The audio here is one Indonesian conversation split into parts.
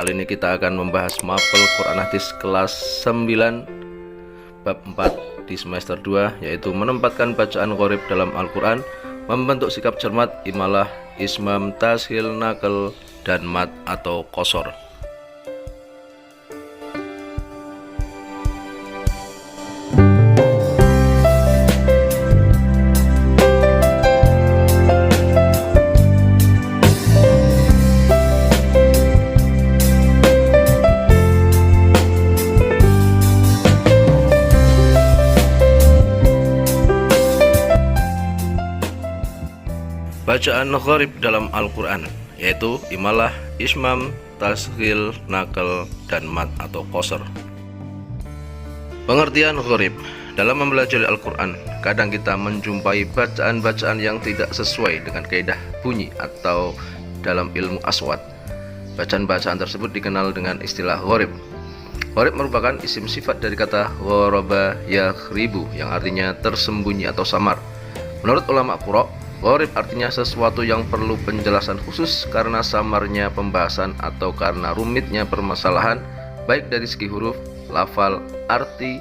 Kali ini kita akan membahas mapel Quran Hadis kelas 9 bab 4 di semester 2, yaitu menempatkan bacaan gharib dalam Al-Quran, membentuk sikap cermat, imalah, ismam, tashil, nakal, dan mat atau qasar. Bacaan gharib dalam Al-Quran yaitu imalah, ismam, tashil, nakal, dan mat atau qasar. Pengertian gharib dalam mempelajari Al-Quran, kadang kita menjumpai bacaan-bacaan yang tidak sesuai dengan kaidah bunyi atau dalam ilmu aswat. Bacaan-bacaan tersebut dikenal dengan istilah gharib. Gharib merupakan isim sifat dari kata gharaba yaghribu yang artinya tersembunyi atau samar. Menurut ulama qura, gharib artinya sesuatu yang perlu penjelasan khusus karena samarnya pembahasan atau karena rumitnya permasalahan, baik dari segi huruf, lafal, arti,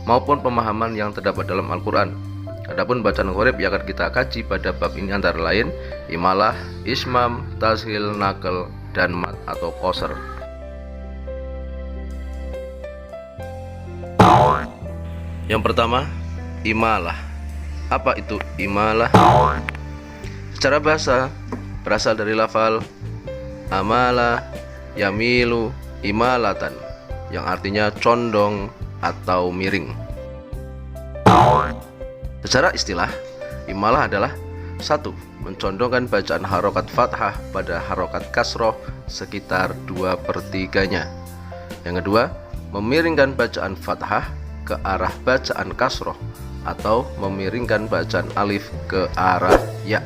maupun pemahaman yang terdapat dalam Al-Quran. Adapun bacaan gharib yang akan kita kaji pada bab ini antara lain imalah, ismam, tashil, nakal, dan mat atau qasar. Yang pertama, imalah. Apa itu imalah? Secara bahasa berasal dari lafal amala yamilu imalatan yang artinya condong atau miring. Secara istilah, imalah adalah 1. Mencondongkan bacaan harokat fathah pada harokat kasroh sekitar 2/3-nya. Yang kedua, memiringkan bacaan fathah ke arah bacaan kasroh atau memiringkan bacaan alif ke arah ya.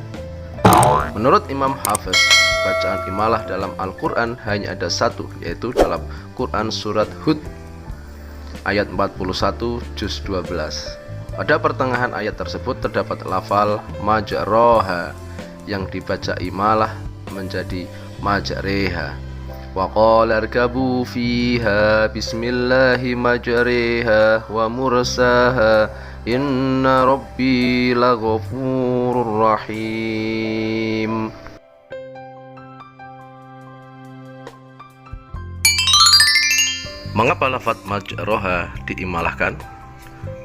Menurut Imam Hafiz, bacaan imalah dalam Al-Quran hanya ada satu, yaitu dalam Quran surat Hud ayat 41 juz 12. Pada pertengahan ayat tersebut terdapat lafal majroha yang dibaca imalah menjadi majreha. Wa qala irkabu fiha bismillahi majreha wa mursaha inna rabbi laghafurur rahim. Mengapa lafaz majroha diimalahkan?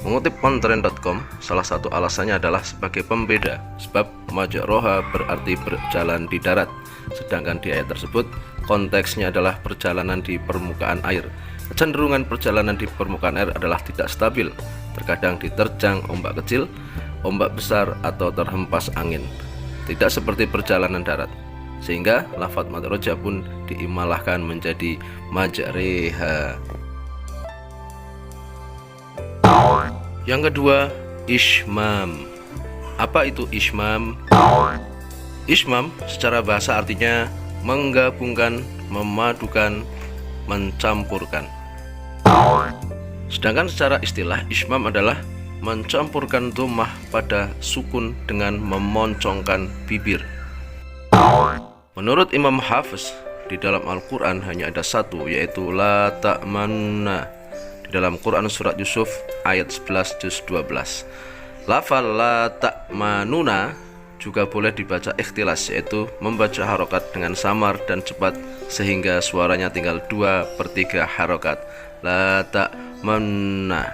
Mengutip ontren.com, salah satu alasannya adalah sebagai pembeda, sebab majroha berarti berjalan di darat, sedangkan di ayat tersebut konteksnya adalah perjalanan di permukaan air. Kecenderungan perjalanan di permukaan air adalah tidak stabil, terkadang diterjang ombak kecil, ombak besar, atau terhempas angin, tidak seperti perjalanan darat, sehingga lafaz madroja pun diimalahkan menjadi majreha. Yang kedua, ismam. Apa itu ismam? Ismam secara bahasa artinya menggabungkan, memadukan, mencampurkan. Sedangkan secara istilah, ismam adalah mencampurkan dhammah pada sukun dengan memoncongkan bibir. Menurut Imam Hafiz, di dalam Al-Quran hanya ada satu, yaitu la ta'manna di dalam Quran surat Yusuf ayat 11 juz 12. Lafal la ta'manuna juga boleh dibaca ikhtilas, yaitu membaca harokat dengan samar dan cepat sehingga suaranya tinggal 2/3 harokat. La ta'manna.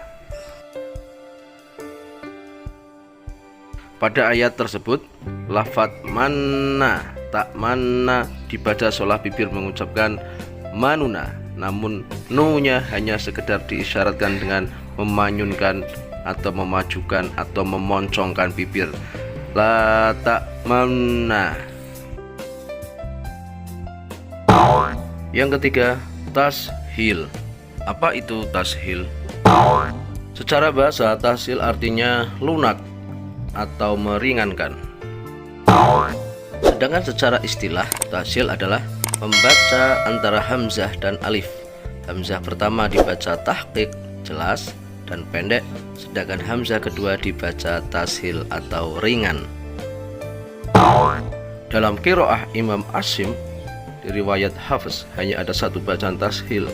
Pada ayat tersebut, lafaz manna, tak manna dibaca seolah bibir mengucapkan manuna, namun nu-nya hanya sekedar diisyaratkan dengan memanyunkan atau memajukan atau memoncongkan bibir. La ta'manna. Yang ketiga, tashil. Apa itu tashil? Secara bahasa, tashil artinya lunak atau meringankan. Sedangkan secara istilah, tashil adalah membaca antara hamzah dan alif. Hamzah pertama dibaca tahqiq, jelas dan pendek, sedangkan hamzah kedua dibaca tashil atau ringan. Dalam qiraah Imam Asim riwayat Hafiz hanya ada satu bacaan tashil,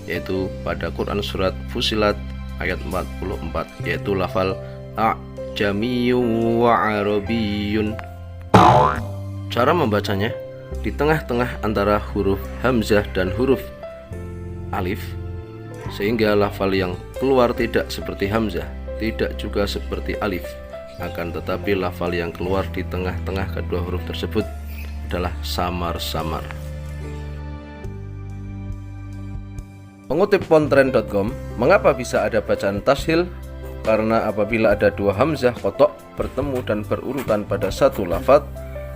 yaitu pada Quran surat Fusilat ayat 44, yaitu lafal a'jamiyyun wa arabiyyun. Cara membacanya, di tengah-tengah antara huruf hamzah dan huruf alif, sehingga lafal yang keluar tidak seperti hamzah, tidak juga seperti alif, akan tetapi lafal yang keluar di tengah-tengah kedua huruf tersebut adalah samar-samar. Mengutip pontren.com, mengapa bisa ada bacaan tashil? Karena apabila ada dua hamzah kotok bertemu dan berurutan pada satu lafaz,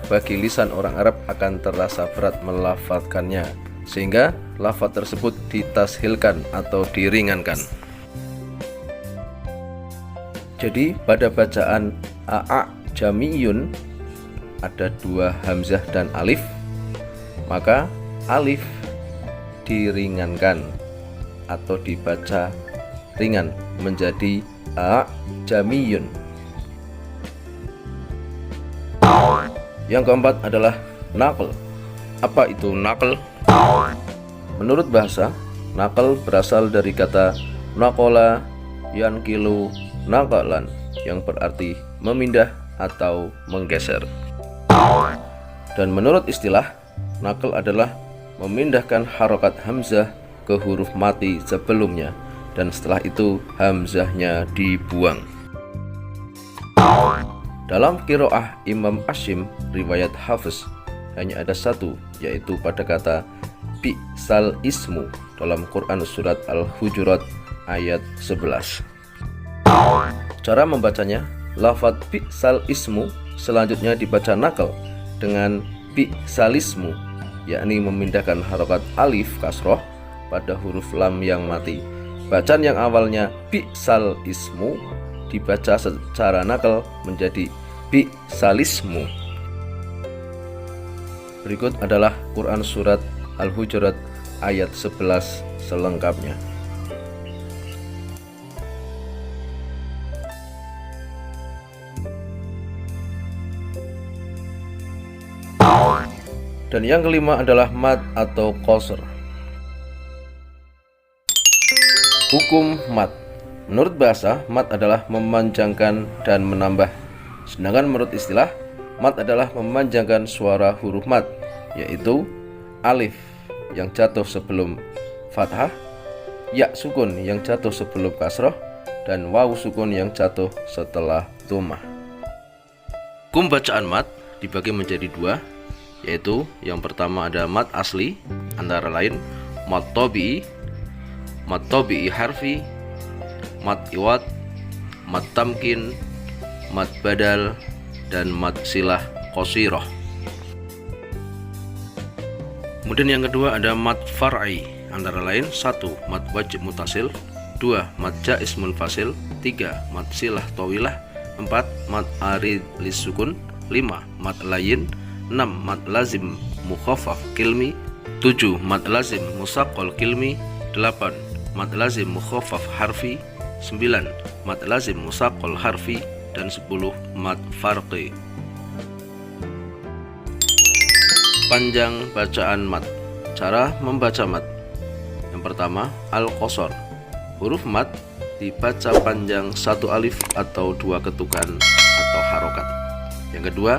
bagi lisan orang Arab akan terasa berat melafadzkannya, sehingga lafaz tersebut ditashilkan atau diringankan. Jadi pada bacaan a'jamiyyun ada dua hamzah dan alif, maka alif diringankan atau dibaca ringan menjadi a'jamiyyun. Yang keempat adalah naql. Apa itu naql? Menurut bahasa, naql berasal dari kata naqala yanqilu naqalan, yang berarti memindah atau menggeser. Dan menurut istilah, naql adalah memindahkan harokat hamzah ke huruf mati sebelumnya, dan setelah itu hamzahnya dibuang. Dalam qiraah Imam Asyim riwayat Hafiz hanya ada satu, yaitu pada kata bi'sal ismu dalam Quran surat Al-Hujurat ayat 11. Cara membacanya, lafadz bi'sal ismu selanjutnya dibaca naql dengan bi'salismu, yakni memindahkan harokat alif kasroh pada huruf lam yang mati. Bacaan yang awalnya bi'sal ismu dibaca secara naql menjadi bi'salismu. Berikut adalah Quran surat Al-Hujurat ayat 11 selengkapnya. Dan yang kelima adalah mad atau qasr. Hukum mad. Menurut bahasa, mad adalah memanjangkan dan menambah. Sedangkan menurut istilah, mad adalah memanjangkan suara huruf mad, yaitu alif yang jatuh sebelum fathah, ya sukun yang jatuh sebelum kasroh, dan waw sukun yang jatuh setelah dhammah. Hukum bacaan mad dibagi menjadi dua, yaitu yang pertama ada mad asli, antara lain mad tabi'i harfi, mad iwad, mad tamkin, mad badal, dan mad silah qasirah. Kemudian yang kedua ada mad far'i, antara lain 1. Mad wajib mutasil, 2. Mad jaiz munfasil, 3. Mad silah tawilah, 4. Mad arid lisukun, 5. Mad layin, 6. Mad lazim mukhaffaf kilmi, 7. Mad lazim musaqqal kilmi, 8. Mad lazim mukhaffaf harfi, 9. Mad lazim musaqqal harfi, dan 10. Mad farqi. Panjang bacaan mad. Cara membaca mad. Yang pertama, al-qasr. Huruf mad dibaca panjang satu alif atau dua ketukan atau harokat. Yang kedua,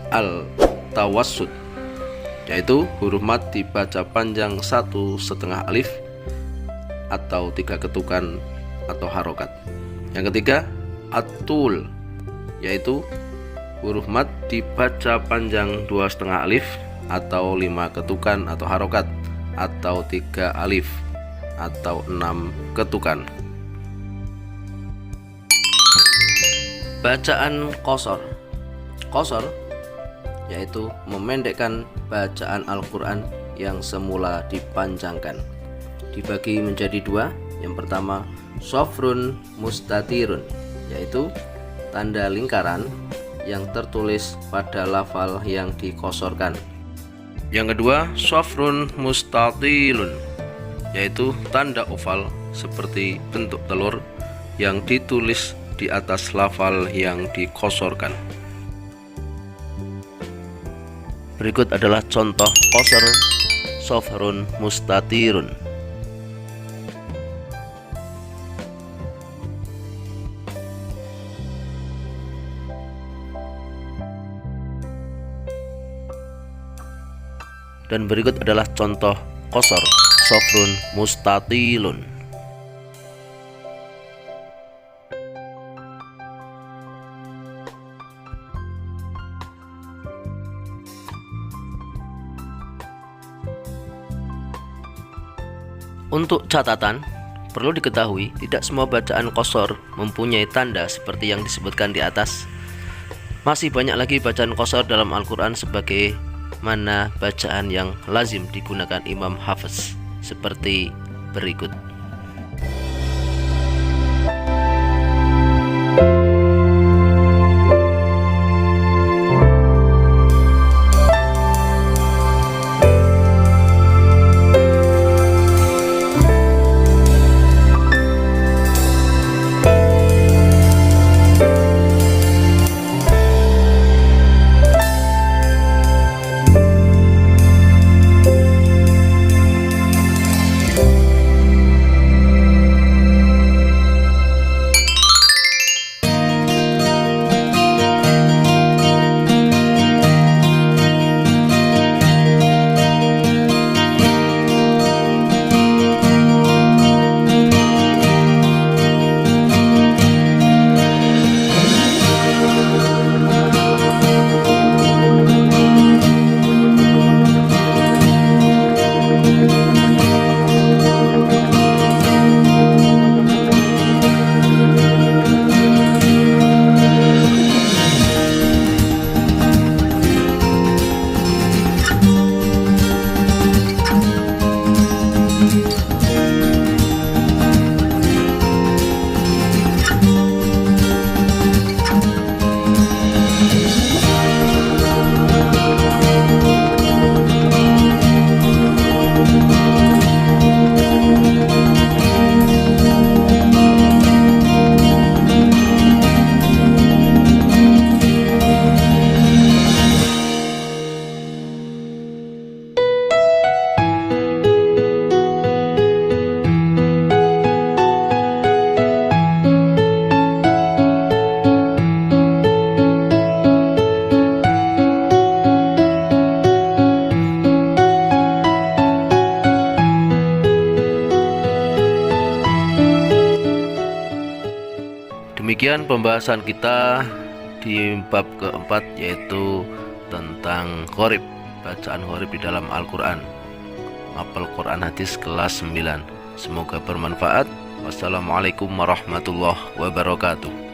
al-tawassut, yaitu huruf mad dibaca panjang 1,5 alif atau 3 ketukan atau harokat. Yang ketiga, at-tul, yaitu huruf mad dibaca panjang 2,5 alif atau 5 ketukan atau harokat, atau 3 alif atau 6 ketukan. Bacaan qasr. Qasr yaitu memendekkan bacaan Al-Quran yang semula dipanjangkan. Dibagi menjadi dua. Yang pertama, sofrun mustatirun, yaitu tanda lingkaran yang tertulis pada lafal yang dikosorkan. Yang kedua, sofrun mustatilun, yaitu tanda oval seperti bentuk telur yang ditulis di atas lafal yang dikosorkan. Berikut adalah contoh qasar sofrun mustatirun. Dan berikut adalah contoh qasar sofrun mustatilun. Untuk catatan, perlu diketahui tidak semua bacaan qasar mempunyai tanda seperti yang disebutkan di atas. Masih banyak lagi bacaan qasar dalam Al-Quran sebagai mana bacaan yang lazim digunakan Imam Hafiz seperti berikut. Demikian pembahasan kita di bab keempat, yaitu tentang qorib, bacaan qorib di dalam Al-Quran, Mapel Quran Hadis kelas 9. Semoga bermanfaat. Wassalamualaikum warahmatullahi wabarakatuh.